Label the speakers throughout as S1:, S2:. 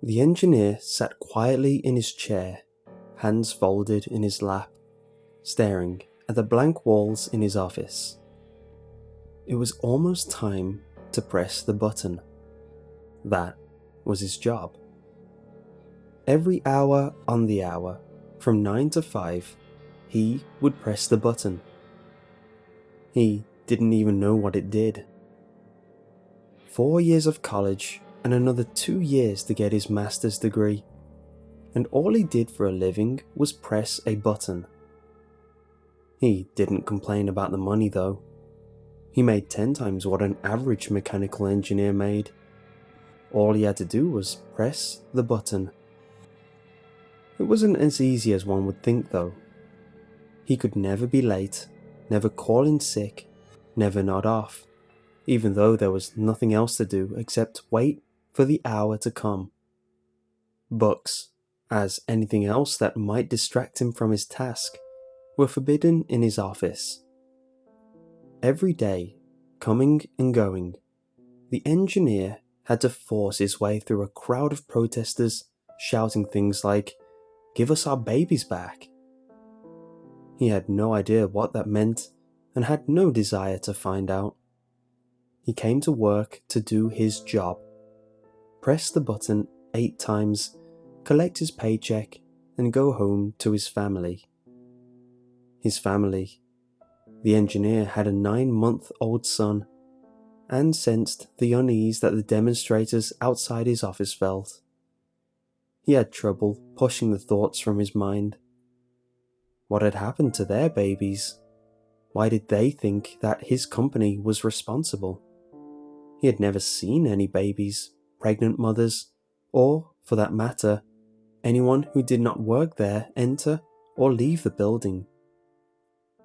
S1: The engineer sat quietly in his chair, hands folded in his lap, staring at the blank walls in his office. It was almost time to press the button. That was his job. Every hour on the hour, from 9 to 5, he would press the button. He didn't even know what it did. 4 years of college and another 2 years to get his master's degree, and all he did for a living was press a button. He didn't complain about the money though. He made 10 times what an average mechanical engineer made. All he had to do was press the button. It wasn't as easy as one would think though. He could never be late, never call in sick, never nod off, even though there was nothing else to do except wait for the hour to come. Books, as anything else that might distract him from his task, were forbidden in his office. Every day, coming and going, the engineer had to force his way through a crowd of protesters shouting things like, "Give us our babies back." He had no idea what that meant and had no desire to find out. He came to work to do his job, press the button 8 times, collect his paycheck, and go home to his family. His family. The engineer had a 9-month-old son, and sensed the unease that the demonstrators outside his office felt. He had trouble pushing the thoughts from his mind. What had happened to their babies? Why did they think that his company was responsible? He had never seen any babies, pregnant mothers, or, for that matter, anyone who did not work there enter or leave the building.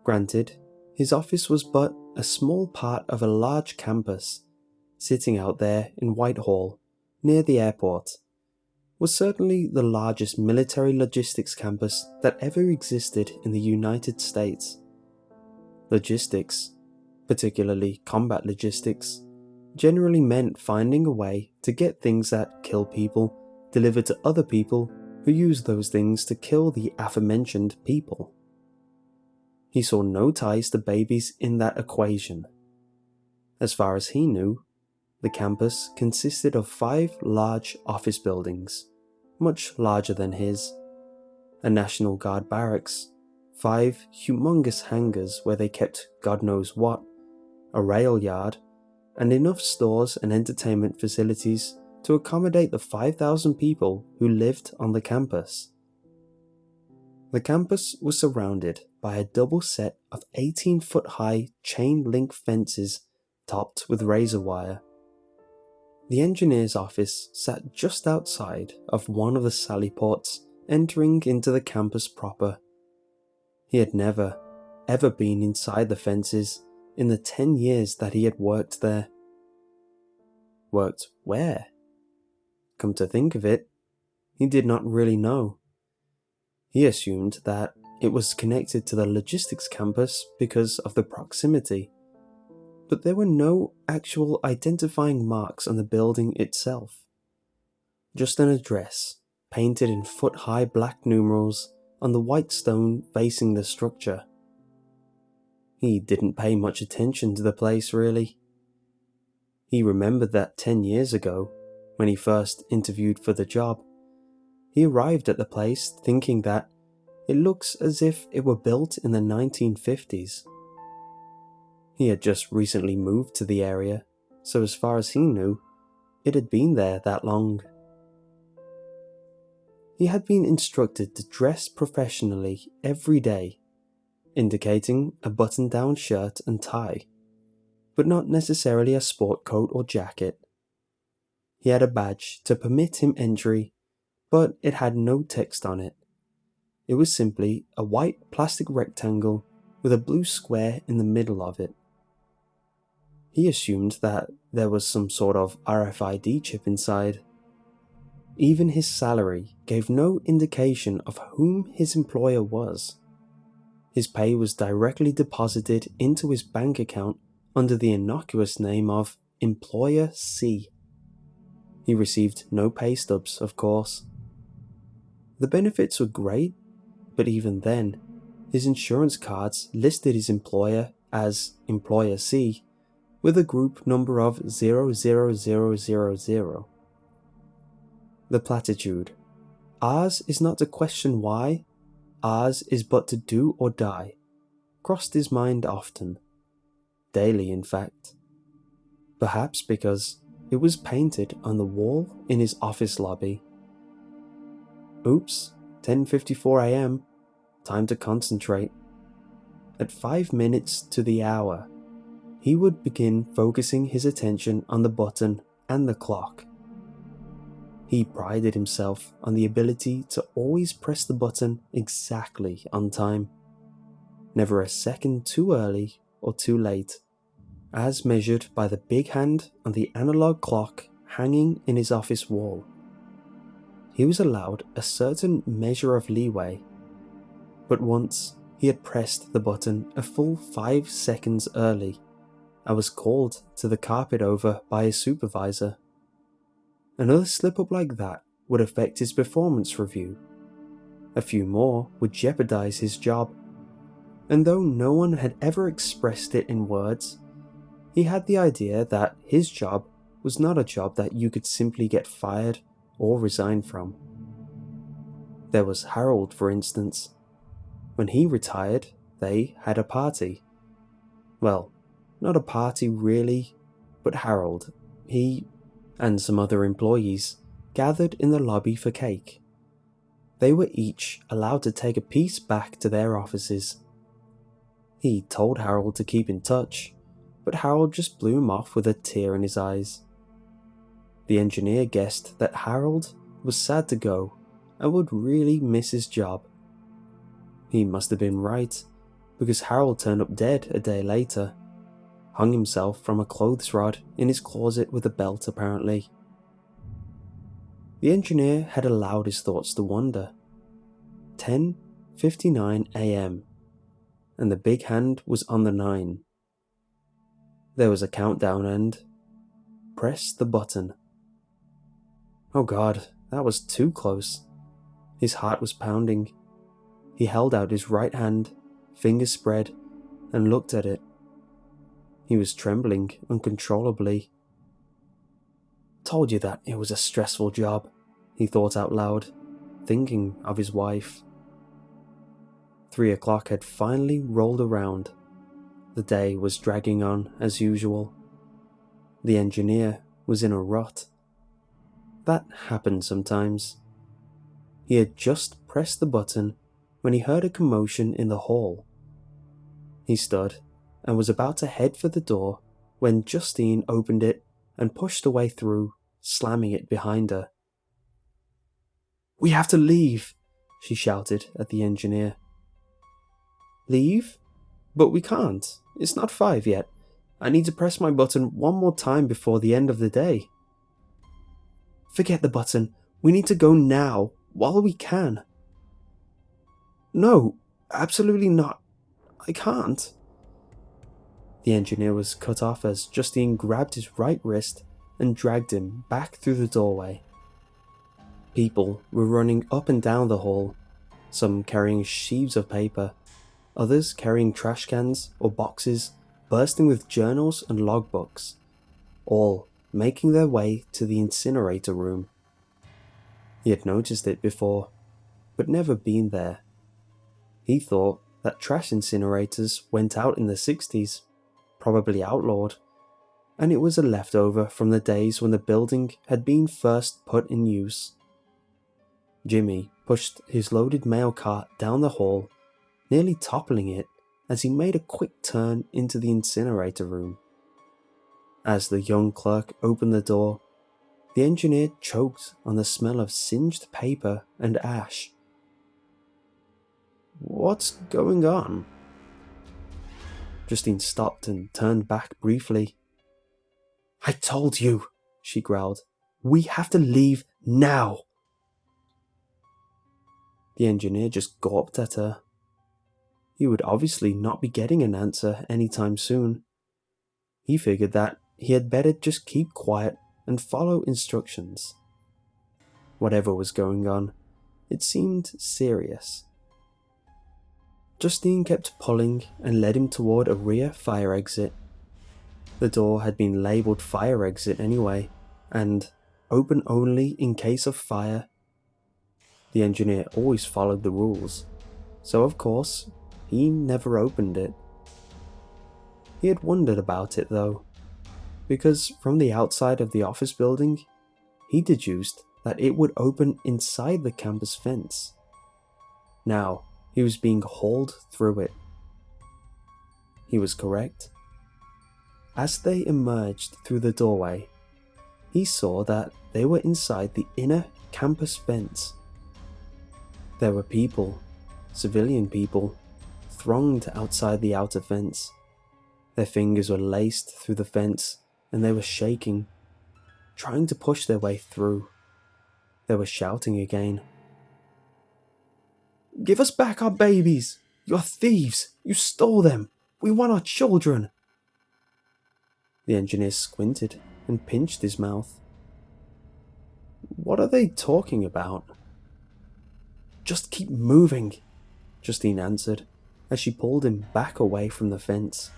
S1: Granted, his office was but a small part of a large campus. Sitting out there in Whitehall, near the airport, was certainly the largest military logistics campus that ever existed in the United States. Logistics, particularly combat logistics, generally meant finding a way to get things that kill people delivered to other people who use those things to kill the aforementioned people. He saw no ties to babies in that equation. As far as he knew, the campus consisted of 5 large office buildings, much larger than his, a National Guard barracks, 5 humongous hangars where they kept God knows what, a rail yard, and enough stores and entertainment facilities to accommodate the 5,000 people who lived on the campus. The campus was surrounded by a double set of 18-foot-high chain-link fences topped with razor wire. The engineer's office sat just outside of one of the sally ports entering into the campus proper. He had never, ever been inside the fences in the 10 years that he had worked there. Worked where? Come to think of it, he did not really know. He assumed that it was connected to the logistics campus because of the proximity, but there were no actual identifying marks on the building itself. Just an address, painted in foot-high black numerals on the white stone facing the structure. He didn't pay much attention to the place really. He remembered that 10 years ago, when he first interviewed for the job, he arrived at the place thinking that it looks as if it were built in the 1950s. He had just recently moved to the area, so as far as he knew, it had been there that long. He had been instructed to dress professionally every day, indicating a button-down shirt and tie, but not necessarily a sport coat or jacket. He had a badge to permit him entry, but it had no text on it. It was simply a white plastic rectangle with a blue square in the middle of it. He assumed that there was some sort of RFID chip inside. Even his salary gave no indication of whom his employer was. His pay was directly deposited into his bank account under the innocuous name of Employer C. He received no pay stubs, of course. The benefits were great, but even then, his insurance cards listed his employer as Employer C with a group number of 00000. The platitude, "Ours is not to question why, ours is but to do or die," crossed his mind often. Daily, in fact. Perhaps because it was painted on the wall in his office lobby. Oops, 10:54 a.m. Time to concentrate. At 5 minutes to the hour, he would begin focusing his attention on the button and the clock. He prided himself on the ability to always press the button exactly on time. Never a second too early or too late, as measured by the big hand on the analog clock hanging in his office wall. He was allowed a certain measure of leeway, but once he had pressed the button a full 5 seconds early and was called to the carpet over by his supervisor. Another slip-up like that would affect his performance review. A few more would jeopardize his job, and though no one had ever expressed it in words, he had the idea that his job was not a job that you could simply get fired or resign from. There was Harold, for instance. When he retired, they had a party. Well, not a party really, but Harold, he, and some other employees gathered in the lobby for cake. They were each allowed to take a piece back to their offices. He told Harold to keep in touch, but Harold just blew him off with a tear in his eyes. The engineer guessed that Harold was sad to go and would really miss his job. He must have been right, because Harold turned up dead a day later, hung himself from a clothes rod in his closet with a belt apparently. The engineer had allowed his thoughts to wander. 10:59 a.m. and the big hand was on the 9. There was a countdown and press the button. Oh God, that was too close. His heart was pounding. He held out his right hand, fingers spread, and looked at it. He was trembling uncontrollably. Told you that it was a stressful job, he thought out loud, thinking of his wife. 3 o'clock had finally rolled around. The day was dragging on as usual. The engineer was in a rut. That happened sometimes. He had just pressed the button when he heard a commotion in the hall. He stood and was about to head for the door when Justine opened it and pushed her way through, slamming it behind her. "We have to leave," she shouted at the engineer. "Leave? But we can't. It's not 5 yet. I need to press my button one more time before the end of the day." "Forget the button. We need to go now, while we can." "No, absolutely not. I can't." The engineer was cut off as Justine grabbed his right wrist and dragged him back through the doorway. People were running up and down the hall, some carrying sheaves of paper, others carrying trash cans or boxes bursting with journals and logbooks, all making their way to the incinerator room. He had noticed it before, but never been there. He thought that trash incinerators went out in the 60s, probably outlawed, and it was a leftover from the days when the building had been first put in use. Jimmy pushed his loaded mail cart down the hall, nearly toppling it as he made a quick turn into the incinerator room. As the young clerk opened the door, the engineer choked on the smell of singed paper and ash. "What's going on?" Justine stopped and turned back briefly. "I told you," she growled. "We have to leave now." The engineer just gawped at her. He would obviously not be getting an answer anytime soon. He figured that he had better just keep quiet and follow instructions. Whatever was going on, it seemed serious. Justine kept pulling and led him toward a rear fire exit. The door had been labelled fire exit anyway, and open only in case of fire. The engineer always followed the rules, so of course, he never opened it. He had wondered about it though, because from the outside of the office building, he deduced that it would open inside the campus fence. Now, he was being hauled through it. He was correct. As they emerged through the doorway, he saw that they were inside the inner campus fence. There were people, civilian people, thronged outside the outer fence. Their fingers were laced through the fence and they were shaking, trying to push their way through. They were shouting again. "Give us back our babies! You're thieves! You stole them! We want our children!" The engineer squinted and pinched his mouth. "What are they talking about?" "Just keep moving," Justine answered as she pulled him back away from the fence.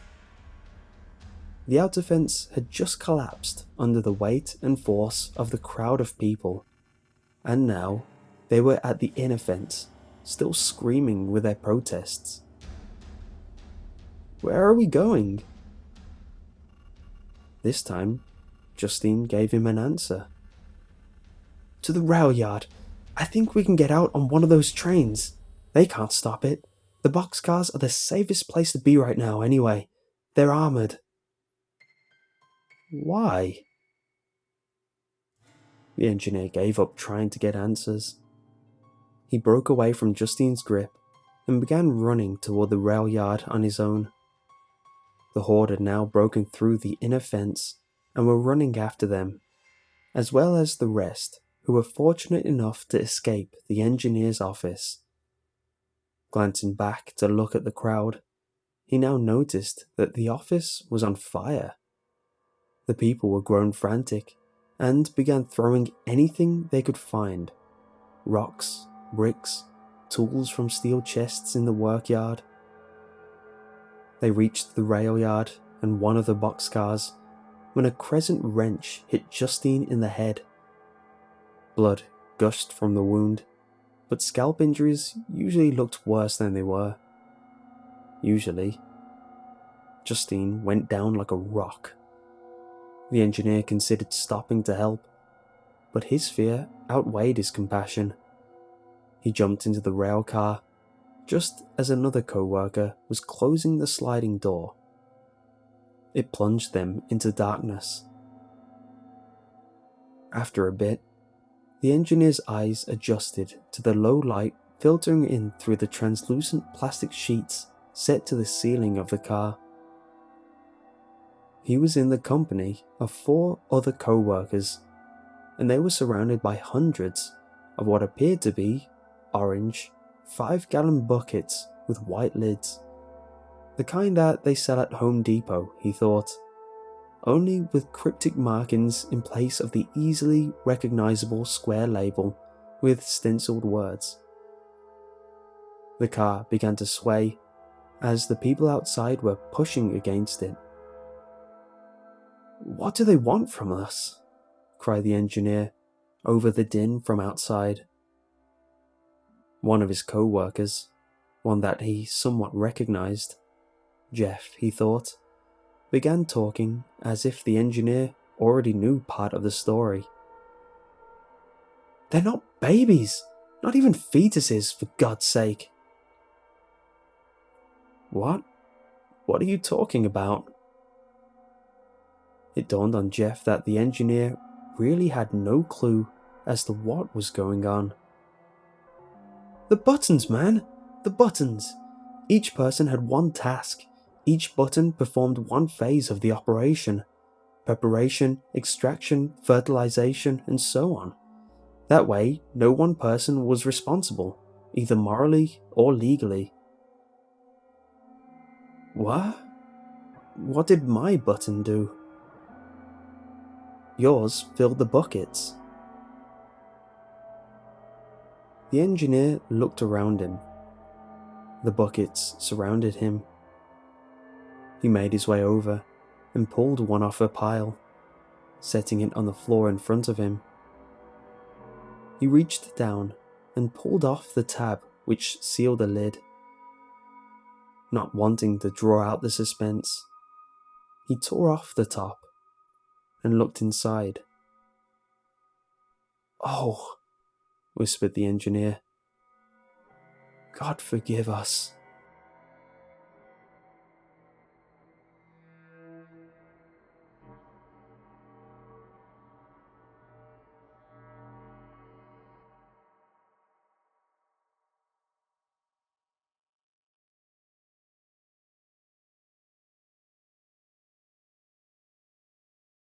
S1: The outer fence had just collapsed under the weight and force of the crowd of people, and now they were at the inner fence, still screaming with their protests. "Where are we going?" This time, Justine gave him an answer. "To the rail yard. I think we can get out on one of those trains. They can't stop it. The boxcars are the safest place to be right now anyway. They're armoured." "Why?" The engineer gave up trying to get answers. He broke away from Justine's grip and began running toward the rail yard on his own. The horde had now broken through the inner fence and were running after them, as well as the rest who were fortunate enough to escape the engineer's office. Glancing back to look at the crowd, he now noticed that the office was on fire. The people were grown frantic and began throwing anything they could find: rocks, bricks, tools from steel chests in the workyard. They reached the rail yard and one of the boxcars when a crescent wrench hit Justine in the head. Blood gushed from the wound, but scalp injuries usually looked worse than they were. Usually. Justine went down like a rock. The engineer considered stopping to help, but his fear outweighed his compassion. He jumped into the rail car just as another co-worker was closing the sliding door. It plunged them into darkness. After a bit, the engineer's eyes adjusted to the low light filtering in through the translucent plastic sheets set to the ceiling of the car. He was in the company of 4 other co-workers, and they were surrounded by hundreds of what appeared to be orange 5-gallon buckets with white lids. The kind that they sell at Home Depot, he thought, only with cryptic markings in place of the easily recognizable square label with stenciled words. The car began to sway as the people outside were pushing against it. "What do they want from us?" cried the engineer over the din from outside. One of his co-workers, one that he somewhat recognized, Jeff, he thought, began talking as if the engineer already knew part of the story. "They're not babies, not even fetuses, for God's sake." What? What are you talking about?" It dawned on Jeff that the engineer really had no clue as to what was going on. "The buttons, man! The buttons! Each person had one task. Each button performed one phase of the operation: preparation, extraction, fertilization, and so on. That way, no one person was responsible, either morally or legally." "What? What did my button do?" yours filled the buckets. The engineer looked around him. The buckets surrounded him. He made his way over and pulled one off a pile, setting it on the floor in front of him. He reached down and pulled off the tab which sealed the lid. Not wanting to draw out the suspense, he tore off the top and looked inside. "Oh," whispered the engineer. "God forgive us."